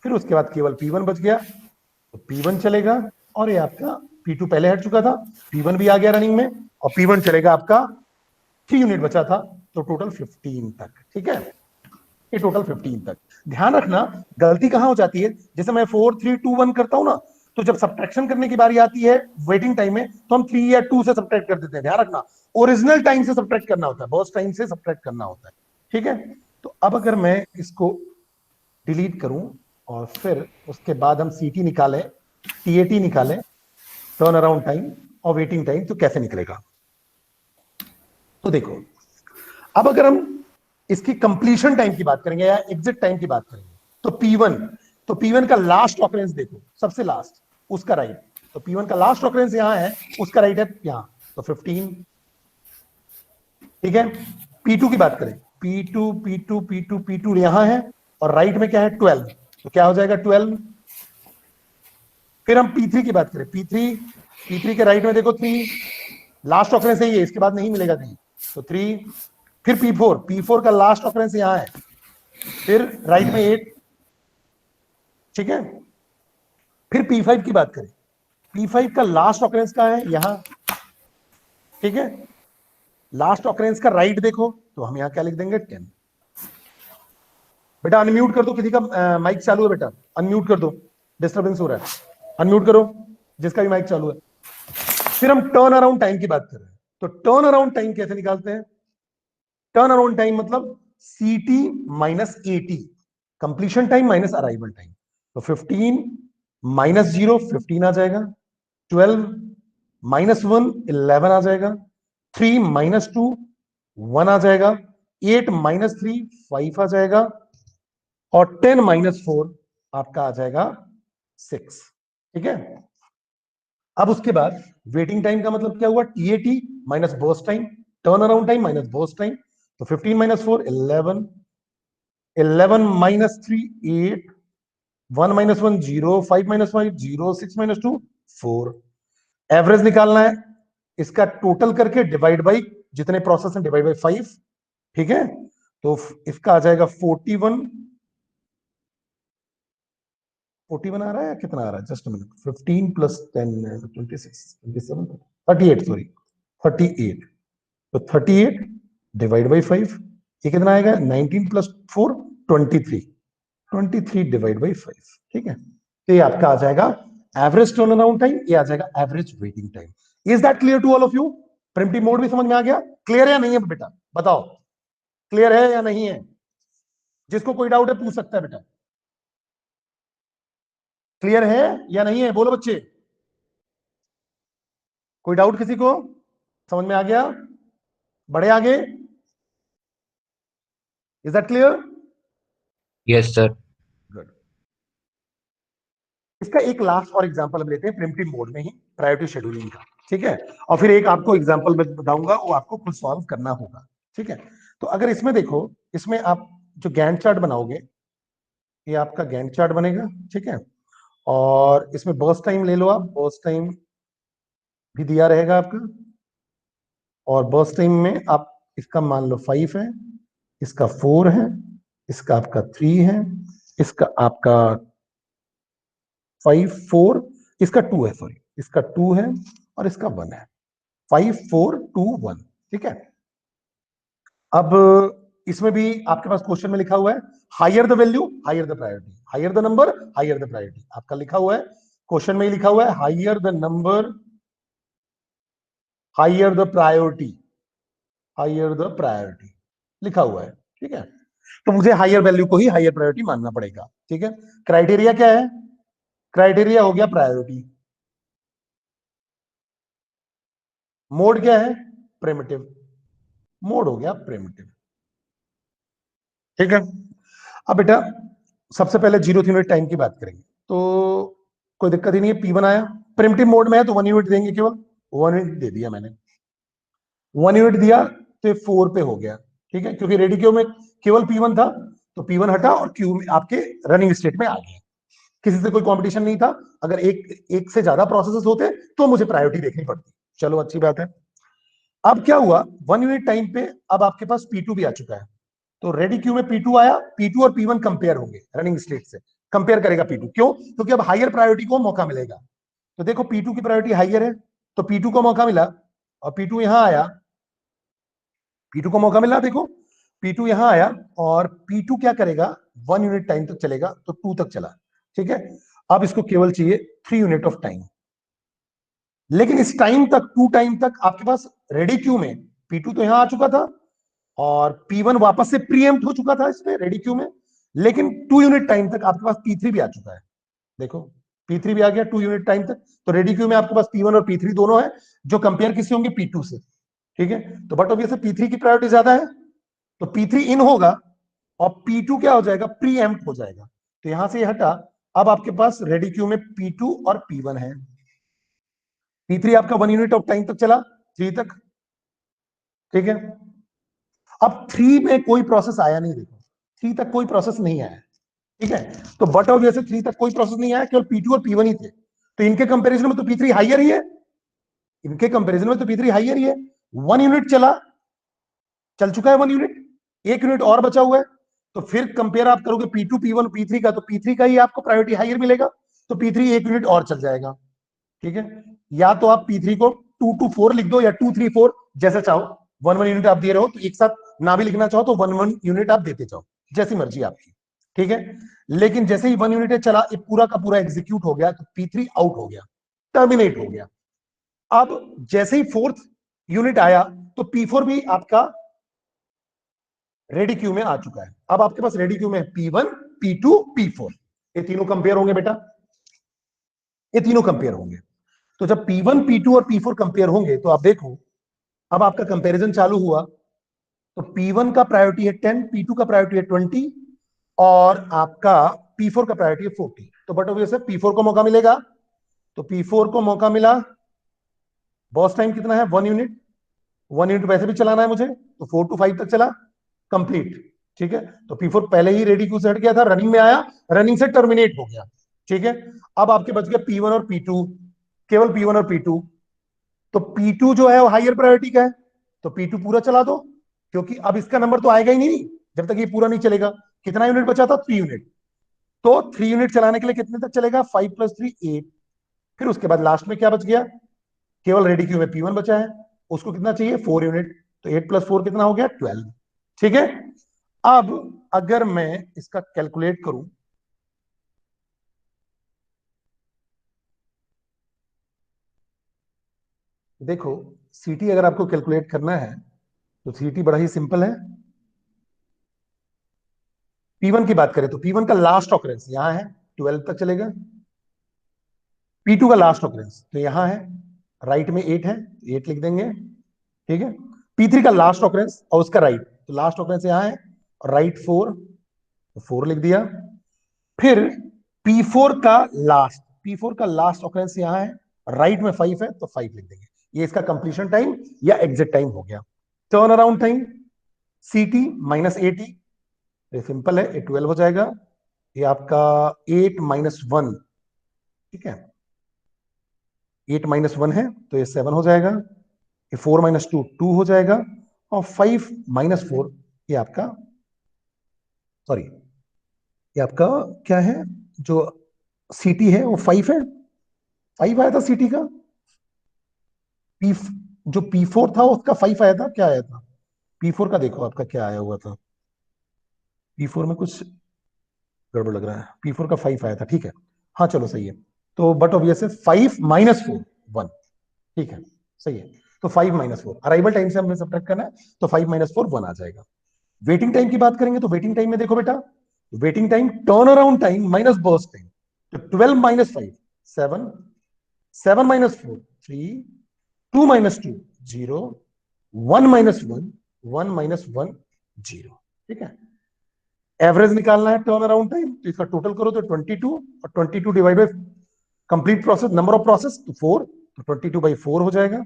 फिर उसके बाद केवल P1 बच गया, तो P1 चलेगा, और ये आपका P2 पहले हट चुका था, P1 भी आ गया रनिंग में, और P1 चलेगा आपका 3 यूनिट बचा था, तो टोटल 15 तक, ठीक है। ये टोटल 15 तक। ध्यान रखना गलती कहां हो जाती है, जैसे मैं 4 3 2 1 करता हूं ना, तो जब सब्ट्रैक्शन करने की बारी आती है वेटिंग टाइम में, तो हम 3 या 2 से सब्ट्रैक्ट कर देते हैं। ध्यान रखना ओरिजिनल टाइम से सब्ट्रैक्ट करना होता है, बर्स्ट टाइम से सब्ट्रैक्ट करना होता है, ठीक है। तो अब अगर मैं इसको डिलीट करूं, और फिर उसके बाद हम सीटी निकालें, टीएटी निकालें, टर्न अराउंड टाइम, और वेटिंग टाइम तो कैसे निकलेगा। तो देखो, अब अगर हम इसकी कंप्लीशन टाइम की बात करेंगे या एग्जिट टाइम की बात करेंगे, तो P1 का लास्ट ऑकरेंस देखो, सबसे लास्ट उसका राइट, तो P1 का लास्ट ऑकरेंस यहां है, उसका राइट है यहां, तो 15, ठीक है। P2 की बात करें, P2 यहां है और राइट में क्या है 12, तो क्या हो जाएगा 12। फिर हम P3 की बात करें, P3 के राइट में देखो 3, लास्ट ऑकरेंस है ये, इसके बाद नहीं मिलेगा कहीं, तो 3। फिर P4 का लास्ट ऑकरेंस यहां है, फिर राइट में 8, ठीक है। फिर P5 की बात करें, P5 का लास्ट ऑकरेंस कहां है, यहां, ठीक है। लास्ट ऑकरेंस का राइट देखो, तो हम यहां क्या लिख देंगे 10। बेटा अनम्यूट कर दो, किसी का माइक चालू है बेटा, अनम्यूट कर दो, डिस्टर्बेंस हो रहा है, अनम्यूट करो जिसका भी माइक चालू है। फिर हम टर्न अराउंड टाइम की बात कर रहे हैं, तो टर्न अराउंड टाइम कैसे निकालते हैं। टर्न अराउंड टाइम मतलब CT minus AT, completion time minus arrival time, तो 15 माइनस 0 15 आ जाएगा, 12 माइनस 1 11 आ जाएगा, 3 माइनस 2 1 आ जाएगा, 8 माइनस 3 5 आ जाएगा, और 10 माइनस 4 आपका आ जाएगा 6, ठीक है। अब उसके बाद वेटिंग टाइम का मतलब क्या हुआ, TAT minus burst time, turn around time minus burst time, तो 15 minus 4 11, 11 minus 3 8, 1 minus 1 0, 5 minus 5 0, 6 minus 2 4। Average निकालना है, इसका टोटल करके डिवाइड बाई जितने प्रोसेस हैं डिवाइड बाई 5, ठीक है। तो इसका आ जाएगा 41 आ रहा है या कितना आ रहा है, जस्ट मिनट, 15 प्लस 10 26 27 38, सॉरी 38, तो 38 डिवाइड बाई 5, ये कितना आएगा 19 प्लस 4 23 डिवाइड बाई 5, ठीक है। तो ये आपका आ जाएगा एवरेज टर्न अराउंड टाइम, ये आ जाएगा average waiting time. Is that clear to all of you. Primitive mode भी समझ में आ गया, क्लियर है या नहीं है बेटा, बताओ क्लियर है या नहीं है। जिसको कोई डाउट है पूछ सकता है बेटा, क्लियर है या नहीं है, बोलो बच्चे, कोई डाउट किसी को, समझ में आ गया, बढ़े आगे, is that clear. Yes sir. Good. इसका एक लास्ट और एग्जांपल हम लेते हैं प्रिमिटिव मोड में ही, प्रायोरिटी शेड्यूलिंग का, ठीक है। और फिर एक आपको एग्जांपल मैं बताऊंगा, वो आपको खुद सॉल्व करना होगा, ठीक है। तो अगर इसमें देखो, इसमें आप जो गैंट चार्ट बनाओगे, ये आपका गैंट चार्ट बनेगा, ठीक है। और इसमें बर्स्ट टाइम ले लो आप, बर्स्ट टाइम भी दिया रहेगा आपका, और बर्स्ट टाइम में आप इसका मान लो 5 है, इसका 4 है, इसका आपका 3 है, इसका आपका 5 4, इसका 2 है, सॉरी इसका 2 है, और इसका 1 है, 5 4 2 1, ठीक है। अब इसमें भी आपके पास क्वेश्चन में लिखा हुआ है, higher the value higher the priority, higher the number higher the priority, आपका लिखा हुआ है क्वेश्चन में ही लिखा हुआ है, higher the number higher the priority, higher the priority लिखा हुआ है, ठीक है। तो मुझे हायर वैल्यू को ही हायर प्रायोरिटी मानना पड़ेगा, ठीक है। क्राइटेरिया क्या है, क्राइटेरिया हो गया प्रायोरिटी, मोड क्या है प्रिमिटिव, मोड हो गया प्रिमिटिव, ठीक है। अब बेटा सबसे पहले 0th यूनिट टाइम की बात करेंगे, तो कोई दिक्कत ही नहीं है, P1 आया, प्रिमिटिव मोड में है तो 1 यूनिट देंगे, केवल 1 यूनिट दे दिया मैंने, 1 यूनिट दिया तो 4 पे हो गया, ठीक है, क्योंकि रेडी क्यू में केवल P1 था, तो P1 हटा और क्यू में आपके रनिंग स्टेट में आ गया, किसी से कोई कंपटीशन नहीं था। अगर एक से ज्यादा प्रोसेसेस होते तो मुझे प्रायोरिटी देखनी पड़ती, चलो अच्छी बात है। अब क्या हुआ, 1 यूनिट टाइम पे अब आपके पास P2 भी आ चुका है, तो रेडी क्यू में P2 आया, P2 और P1 कंपेयर होंगे रनिंग स्टेट से, कंपेयर करेगा P2, क्यों, क्योंकि अब हायर प्रायोरिटी को मौका मिलेगा। तो देखो P2 की प्रायोरिटी हायर है, तो P2 को मौका मिला, और P2 यहां आया, P2 को मौका मिला, देखो P2 यहां आया, और P2 क्या करेगा, 1 यूनिट टाइम तक चलेगा, तो 2 तक चला, ठीक है। अब इसको केवल चाहिए 3 यूनिट ऑफ टाइम, लेकिन इस टाइम तक 2 टाइम तक आपके पास रेडी क्यू में P2 तो यहां आ चुका था, और P1 वापस से प्रीएम्प्ट हो चुका था इसमें रेडी क्यू में, लेकिन 2 यूनिट टाइम तक आपके पास P3 भी आ चुका है, देखो P3 भी आ गया 2 यूनिट टाइम तक। तो रेडी क्यू में आपके पास P1 और P3 दोनों है, जो कंपेयर किससे होंगे? P2 से। ठीक है, तो बट ऑब्वियसली P3 की प्रायोरिटी ज्यादा है, तो P3 इन होगा और P2 क्या हो जाएगा? प्री एम्प्ट हो जाएगा। तो यहां से ये हटा, अब आपके पास रेडी क्यू में P2 और P1 है। P3 आपका 1 यूनिट ऑफ टाइम तक चला, 3 तक। ठीक है, अब 3 में कोई प्रोसेस आया नहीं, देखो 3 तक कोई प्रोसेस नहीं आया। ठीक है, तो बट ऑब्वियसली 3 तक कोई प्रोसेस नहीं आया, केवल P2 और P1 ही थे। तो इनके कंपैरिजन में तो P3 हाइयर ही है, इनके कंपैरिजन में तो P3 हाइयर ही है। 1 यूनिट चल चुका है 1 यूनिट, 1 यूनिट और बचा हुआ है। तो फिर कंपेयर आप करोगे P2 P1 P3 का, तो P3 का ही आपको प्रायोरिटी हाइयर मिलेगा, तो P3 1 यूनिट और चल जाएगा। ठीक है, या तो आप P3 को 2 to 4 लिख दो, या 2 3 4 जैसे चाहो। 1 यूनिट आप दे रहे हो तो एक साथ ना भी लिखना चाहो तो 1 यूनिट आप देते जाओ, जैसी मर्जी आपकी। ठीक है, लेकिन जैसे ही 1 यूनिट चला, ये पूरा का पूरा एग्जीक्यूट हो गया, तो P3 आउट हो गया, टर्मिनेट हो गया। अब जैसे ही 4th यूनिट आया, तो P4 भी आपका रेडी क्यू में आ चुका है। अब आपके पास रेडी क्यू में P1 P2 P4, ये तीनों कंपेयर होंगे बेटा, ये तीनों कंपेयर होंगे। तो जब P1 P2 और P4 कंपेयर होंगे, तो आप देखो अब आपका कंपैरिजन चालू हुआ, तो P1 का प्रायोरिटी है 10, P2 का प्रायोरिटी है 20 और आपका P4 का प्रायोरिटी है 40। तो बट ऑब्वियसली P4 को मौका मिलेगा, तो P4 को मौका मिला। बॉस टाइम कितना है? 1 यूनिट, 1 यूनिट वैसे भी चलाना है मुझे, तो 4 to 5 तक चला, कंप्लीट। ठीक है, तो P4 पहले ही रेडी क्यू से हट गया था, रनिंग में आया, रनिंग से टर्मिनेट हो गया। ठीक है, अब आपके बच गया P1 और P2, केवल P1 और P2। तो P2 जो है वो हायर प्रायोरिटी का है, तो P2 पूरा चला दो, क्योंकि अब इसका नंबर तो आएगा ही नहीं जब तक ये पूरा नहीं चलेगा। कितना यूनिट बचा था? 3 यूनिट। तो 3 यूनिट चलाने के लिए कितने तक चलेगा? 5 + 3 8। फिर उसके बाद लास्ट में क्या बच गया? केवल रेडी क्यू में P1 बचा है, उसको कितना चाहिए? 4 यूनिट। तो 8 + 4 कितना हो गया? 12। ठीक है, अब अगर मैं इसका कैलकुलेट करूं, देखो सीटी अगर आपको कैलकुलेट करना है, तो सीटी बड़ा ही सिंपल है। P1 की बात करें तो P1 का लास्ट ऑकरेंस यहां है, 12 तक चलेगा। P2 का लास्ट ऑकरेंस तो यहां है, राइट में 8 है, 8 लिख देंगे। ठीक है, P3 का लास्ट ऑकरेंस और उसका राइट, तो लास्ट ऑकरेंस यहां है और राइट 4, तो 4 लिख दिया। फिर P4 का लास्ट ऑकरेंस यहां है, राइट में 5 है, तो 5 लिख देंगे। ये इसका कंप्लीशन टाइम या एग्जिट टाइम हो गया। टर्न अराउंड टाइम CT -80, ये सिंपल है, ये 12 हो जाएगा। ये आपका 8 - 1, ठीक है, 8 - 1 है, तो ये 7 हो जाएगा। ये 4 - 2 2 हो जाएगा, और 5 - 4 ये आपका, सॉरी, ये आपका क्या है? जो सीटी है वो 5 है, 5 आया था सीटी का। पी जो P4 था उसका 5 आया था, क्या आया था P4 का? देखो आपका क्या आया हुआ था, P4 में कुछ गड़बड़ लग रहा है। P4 का 5 आया था, ठीक है, हाँ चलो सही है। तो बट ऑब्वियस है 5 - 4 1, ठीक है, सही है। तो 5 - 4 अराइवल टाइम से हमें सब्ट्रैक्ट करना है, तो 5 - 4 1 आ जाएगा। वेटिंग टाइम की बात करेंगे, तो वेटिंग टाइम में देखो बेटा, waiting time turn around time minus burst time, तो 12 - 5 7, 7 - 4 3, 2 - 2 0, 1 - 1 1 - 1 0। ठीक है, एवरेज निकालना है टर्न अराउंड टाइम, तो इसका टोटल करो तो 22, और 22 divide by complete process, number of process तो 4, तो 22/4 हो जाएगा,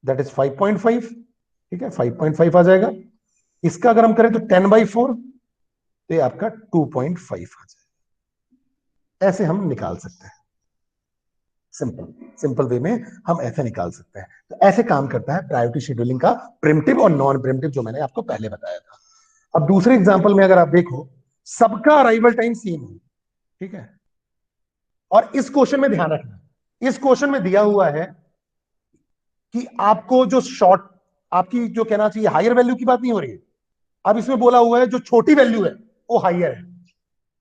दैट इज 5.5। ठीक है, 5.5 आ जाएगा। इसका अगर हम करें तो 10/4, तो ये आपका 2.5 आ जाएगा। ऐसे हम निकाल सकते हैं, सिंपल सिंपल वे में हम ऐसे निकाल सकते हैं। तो ऐसे काम करता है प्रायोरिटी शेड्यूलिंग का प्रिमिटिव और नॉन प्रिमिटिव, जो मैंने आपको पहले बताया था। अब दूसरे एग्जांपल में अगर आप देखो, सबका अराइवल टाइम सेम है, ठीक है, और इस क्वेश्चन में ध्यान रखना, इस क्वेश्चन में दिया हुआ है कि आपको जो शॉर्ट, आपकी जो कहना चाहिए हायर वैल्यू की बात नहीं हो रही है, अब इसमें बोला हुआ है जो छोटी वैल्यू है वो हायर है,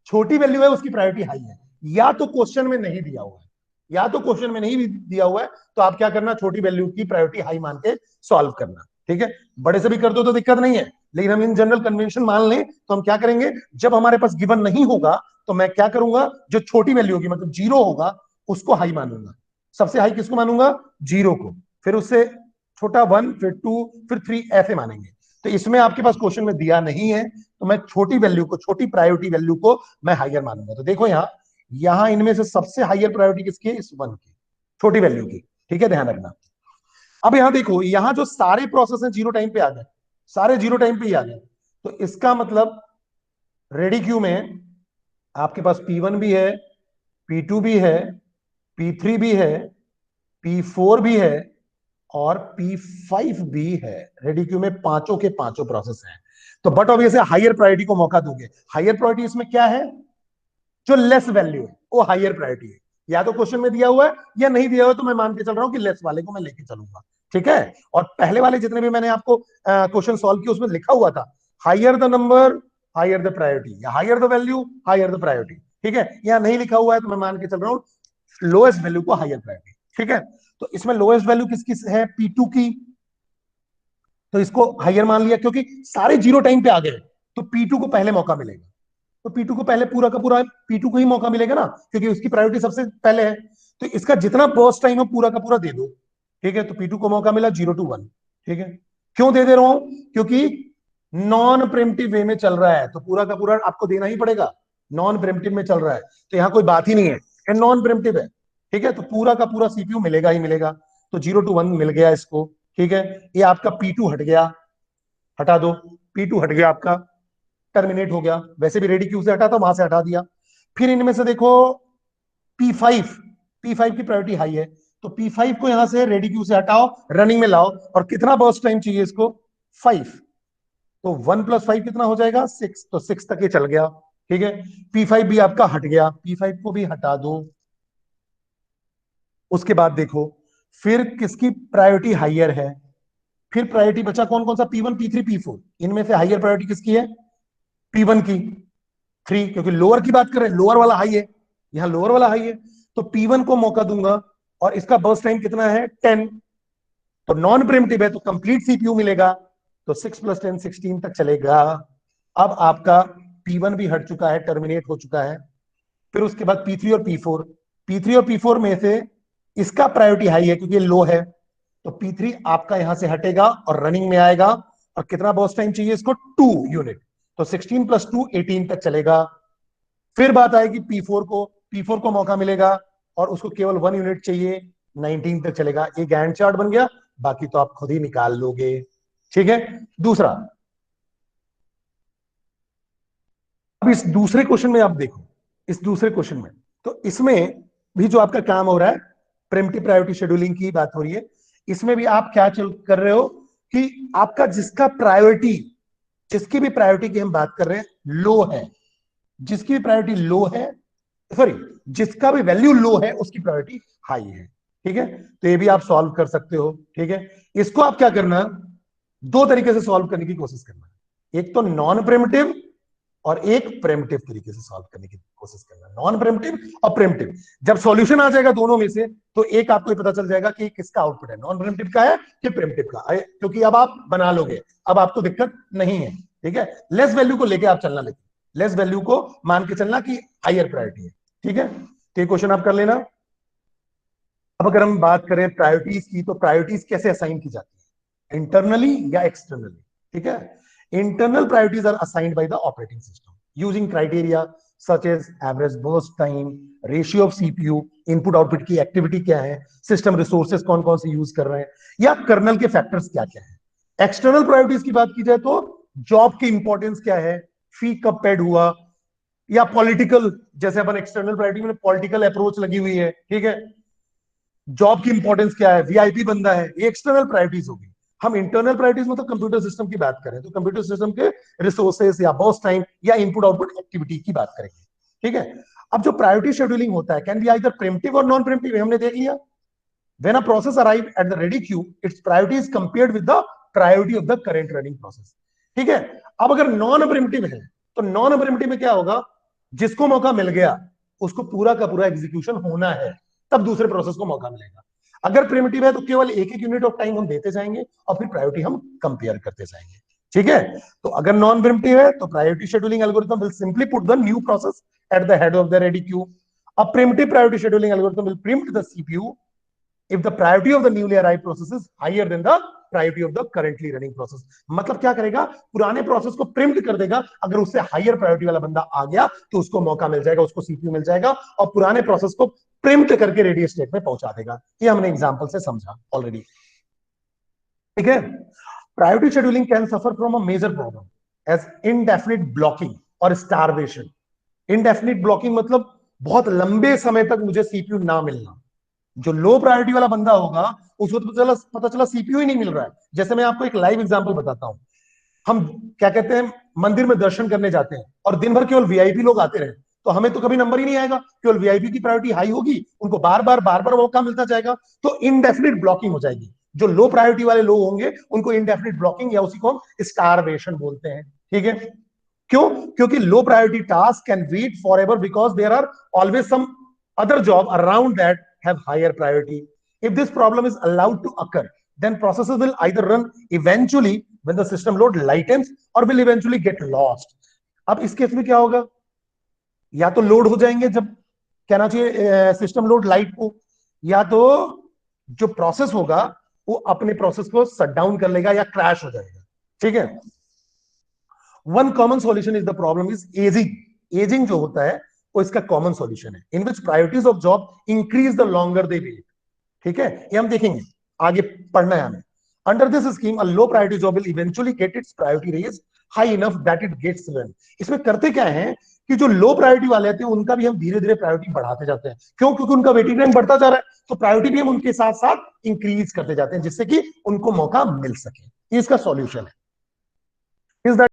छोटी वैल्यू है उसकी प्रायोरिटी हाई है। या तो क्वेश्चन में नहीं दिया हुआ है, या तो क्वेश्चन में नहीं भी दिया हुआ है, तो आप क्या करना, छोटी वैल्यू की प्रायोरिटी हाई मान के सॉल्व करना। ठीक है, बड़े से भी कर दो तो दिक्कत नहीं है, लेकिन हम इन जनरल कन्वेंशन मान लें तो हम क्या करेंगे, जब हमारे पास गिवन नहीं होगा तो मैं क्या करूंगा, जो छोटी वैल्यू होगी मतलब जीरो होगा उसको हाई मानूंगा। सबसे हाई किसको मानूंगा, जीरो को, फिर उससे छोटा वन, फिर टू, फिर थ्री, ऐसे मानेंगे। तो इसमें आपके पास क्वेश्चन में दिया नहीं है, तो मैं छोटी वैल्यू को, छोटी प्रायोरिटी वैल्यू को मैं हायर मानूंगा। तो देखो यहां, यहां इनमें से सबसे हायर प्रायोरिटी किसकी है, इस वन की, छोटी वैल्यू की। ठीक है, ध्यान रखना। अब यहां देखो, यहां जो सारे प्रोसेस हैं जीरो टाइम पे आ गए, सारे जीरो टाइम पे ही आ गए। तो इसका मतलब रेडी क्यू में आपके पास P1 भी है, P2 भी है, P3 भी है, P4 भी है और P5 भी है। रेडी क्यू में पांचों के पांचों प्रोसेस हैं। तो बट ऑब्वियसली हायर प्रायोरिटी को मौका दोगे। हायर प्रायोरिटी इसमें क्या है, जो लेस वैल्यू है वो हायर प्रायोरिटी है। या तो क्वेश्चन में दिया हुआ है या नहीं दिया हुआ, तो मैं मान के चल रहा हूं कि लेस वाले को मैं लेके चलूंगा। ठीक है, और पहले वाले जितने भी मैंने आपको क्वेश्चन सॉल्व किए उसमें लिखा हुआ था higher the number higher the priority, या higher the value higher the priority. ठीक है, यहां नहीं लिखा हुआ है तो मैं मान के चल रहा हूं लोएस्ट वैल्यू को हायर प्रायोरिटी। ठीक है, तो इसमें लोएस्ट वैल्यू किसकी है, P2 की, तो इसको हायर मान लिया क्योंकि सारे जीरो टाइम पे आ गए। तो P2 को पहले मौका मिलेगा, तो P2 को पहले पूरा का पूरा P2 को ही मौका मिलेगा ना, क्योंकि उसकी प्रायोरिटी सबसे पहले है। तो इसका जितना बर्स्ट टाइम है पूरा का पूरा दे दो। ठीक है, तो P2 को मौका मिला 0 to 1। ठीक है, क्यों दे रहा हूं, क्योंकि नॉन प्रिमिटिव वे में चल रहा है तो पूरा का पूरा आपको देना ही पड़ेगा। नॉन प्रिमिटिव में चल रहा है तो यहां कोई बात ही नहीं है, ये नॉन प्रिमिटिव है। ठीक है, तो पूरा का पूरा सीपीयू मिलेगा ही मिलेगा। तो 0 to 1 मिल गया इसको। ठीक है, ये आपका P2 हट गया, हटा दो, P2 हट गया आपका, टर्मिनेट हो गया। वैसे भी रेडी क्यू से हटा था, वहां से हटा दिया। फिर इनमें से देखो P5, P5 की प्रायोरिटी हाई है, तो P5 को यहां से रेडी क्यू से हटाओ, रनिंग में लाओ, और कितना बर्स्ट टाइम चाहिए इसको, 5। तो 1 + 5 कितना हो जाएगा, 6, तो 6 तक ये चल गया। ठीक है, P5 भी आपका हट गया, P5 को भी हटा दो। उसके बाद देखो फिर किसकी प्रायोरिटी हाइयर है, फिर प्रायोरिटी बचा कौन कौन सा, P1 P3 P4। इनमें से हाइयर प्रायोरिटी किसकी है, P1 की, 3, क्योंकि लोअर की बात कर रहे हैं, लोअर वाला हाई है, यहां लोअर वाला हाई है। तो P1 को मौका दूंगा, और इसका बर्स्ट टाइम कितना है, 10। तो नॉन प्रिमिटिव है तो कंप्लीट सीपीयू मिलेगा, तो 6 + 10 16 तक चलेगा। अब आपका P1 भी हट चुका है, टर्मिनेट हो चुका है। फिर उसके बाद P3 और P4, P3 और P4 में से इसका प्रायोरिटी हाई है क्योंकि लो है, तो P3 आपका यहां से हटेगा और रनिंग में आएगा। और कितना बर्स्ट टाइम चाहिए इसको, 2 यूनिट, तो 16 + 2 18 तक चलेगा। फिर बात आएगी P4 को, P4 को मौका मिलेगा और उसको केवल 1 यूनिट चाहिए, 19 तक चलेगा। ये गैंट चार्ट बन गया, बाकी तो आप खुद ही निकाल लोगे। ठीक है, दूसरा, अब इस दूसरे क्वेश्चन में आप देखो, इस दूसरे क्वेश्चन में तो इसमें भी जो आपका काम हो रहा है, प्रिमिटिव प्रायोरिटी शेड्यूलिंग की बात हो रही है। इसमें भी आप क्या चल कर रहे हो कि आपका जिसका प्रायोरिटी, जिसकी भी प्रायोरिटी की हम बात कर रहे हैं लो है, जिसकी भी प्रायोरिटी लो है, सॉरी, जिसका भी वैल्यू लो है उसकी प्रायोरिटी हाई है। ठीक है, तो ये भी आप सॉल्व कर सकते हो। ठीक है, इसको आप क्या करना, दो तरीके से सॉल्व करने की कोशिश करना, एक तो नॉन प्रिमिटिव और एक प्रिमिटिव तरीके से सॉल्व करने की कोशिश करना। नॉन प्रिमिटिव और प्रिमिटिव, जब सॉल्यूशन आ जाएगा दोनों में से, तो एक आपको पता चल जाएगा कि किसका आउटपुट है, नॉन प्रिमिटिव का है कि प्रिमिटिव का, क्योंकि अब आप बना लोगे, अब आपको दिक्कत नहीं है। ठीक है, लेस वैल्यू को लेके आप चलना, लेकिन लेस वैल्यू को मान के चलना कि हायर प्रायोरिटी है। ठीक है, तो ये क्वेश्चन आप कर लेना। अब अगर हम बात करें प्रायोरिटीज की, तो प्रायोरिटीज कैसे असाइन की जाती है, इंटरनली या एक्सटर्नली। ठीक है, internal priorities are assigned by the operating system using criteria such as average burst time, ratio of CPU, input output की एक्टिविटी क्या है, सिस्टम रिसोर्सेज कौन कौन से यूज कर रहे हैं, या कर्नल के फैक्टर्स क्या क्या है। एक्सटर्नल प्रायोरिटीज की बात की जाए तो जॉब की इंपॉर्टेंस क्या है, फी कब पेड हुआ, या पॉलिटिकल, जैसे अपन एक्सटर्नल प्रायोरिटी में पॉलिटिकल अप्रोच लगी हुई है। ठीक है, जॉब की इंपॉर्टेंस क्या है, वीआईपी बंदा है, ये एक्सटर्नल प्रायोरिटीज होगी। हम इंटरनल प्रायोरिटीज में तो कंप्यूटर सिस्टम की बात करें तो कंप्यूटर सिस्टम के रिसोर्सेज या बर्स्ट टाइम या इनपुट आउटपुट एक्टिविटी की बात करेंगे। ठीक है, अब जो प्रायोरिटी शेड्यूलिंग होता है कैन बी आइदर प्रिमिटिव और नॉन प्रिमिटिव, हमने देख लिया। When a process arrive at the ready queue, its priority is compared with the priority of the current running process. ठीक है, अब अगर नॉन प्रिमिटिव है तो नॉन प्रिमिटिव में क्या होगा, जिसको मौका मिल गया उसको पूरा का पूरा एग्जीक्यूशन होना है, तब दूसरे प्रोसेस को मौका मिलेगा। अगर प्रिमिटिव है तो केवल एक एक यूनिट ऑफ टाइम हम देते जाएंगे और फिर प्रायोरिटी हम कंपेयर करते जाएंगे। ठीक है, तो अगर नॉन प्रिमिटिव है तो priority scheduling algorithm will simply put the new process at the head of the ready queue. A primitive priority scheduling algorithm will preempt the CPU if the priority of the newly arrived process is higher than the priority of the currently running process. मतलब क्या करेगा, पुराने process को prompt कर देगा, अगर उससे higher priority वाला बंदा आ गया तो उसको मौका मिल जाएगा, उसको सीपीयू मिल जाएगा और पुराने प्रोसेस को प्रिम्प्ट करके रेडी स्टेट में पहुंचा देगा। ये हमने एग्जांपल से समझा ऑलरेडी, ठीक है। Priority scheduling can suffer from a major problem as indefinite blocking और स्टारवेशन। इनडेफिनिट ब्लॉकिंग मतलब बहुत लंबे समय तक मुझे सीपीयू ना मिलना। जो लो प्रायोरिटी वाला बंदा होगा उसको तो पता चला सीपीयू ही नहीं मिल रहा है। जैसे मैं आपको एक लाइव एग्जांपल बताता हूं, हम क्या कहते हैं, मंदिर में दर्शन करने जाते हैं और दिन भर केवल वीआईपी लोग आते रहे तो हमें तो कभी नंबर ही नहीं आएगा, केवल वीआईपी की प्रायोरिटी हाई होगी, उनको बार बार मौका मिलता जाएगा, तो इनडेफिनिट ब्लॉकिंग हो जाएगी। जो लो प्रायोरिटी वाले लोग होंगे उनको इनडेफिनिट ब्लॉकिंग या उसी को हम स्टारवेशन बोलते हैं, ठीक है। क्यों? क्योंकि low priority task can wait forever because there are always some other job around that have higher priority. If this problem is allowed to occur, then processes will either run eventually when the system load lightens or will eventually get lost. अब इस case में क्या होगा, या तो load हो जाएंगे जब कहना चाहिए सिस्टम लोड लाइट को, या तो जो प्रोसेस होगा वो अपने प्रोसेस को शट डाउन कर लेगा या क्रैश हो जाएगा, ठीक है। One common solution is the problem is aging. Aging जो होता है वो इसका कॉमन सॉल्यूशन है, in which priorities of job increase the longer they wait, ठीक है। ये हम देखेंगे, आगे पढ़ना है हमें। Under this scheme a low priority job will eventually get its priority raise high enough that it gets run. इसमें करते क्या है कि जो लो प्रायोरिटी वाले हैं उनका भी हम धीरे धीरे प्रायोरिटी बढ़ाते जाते हैं। क्यों? क्योंकि उनका वेटिंग टाइम बढ़ता जा रहा है, तो प्रायोरिटी भी हम उनके साथ साथ इंक्रीज करते जाते हैं जिससे कि उनको मौका मिल सके। इसका सॉल्यूशन है इज दैट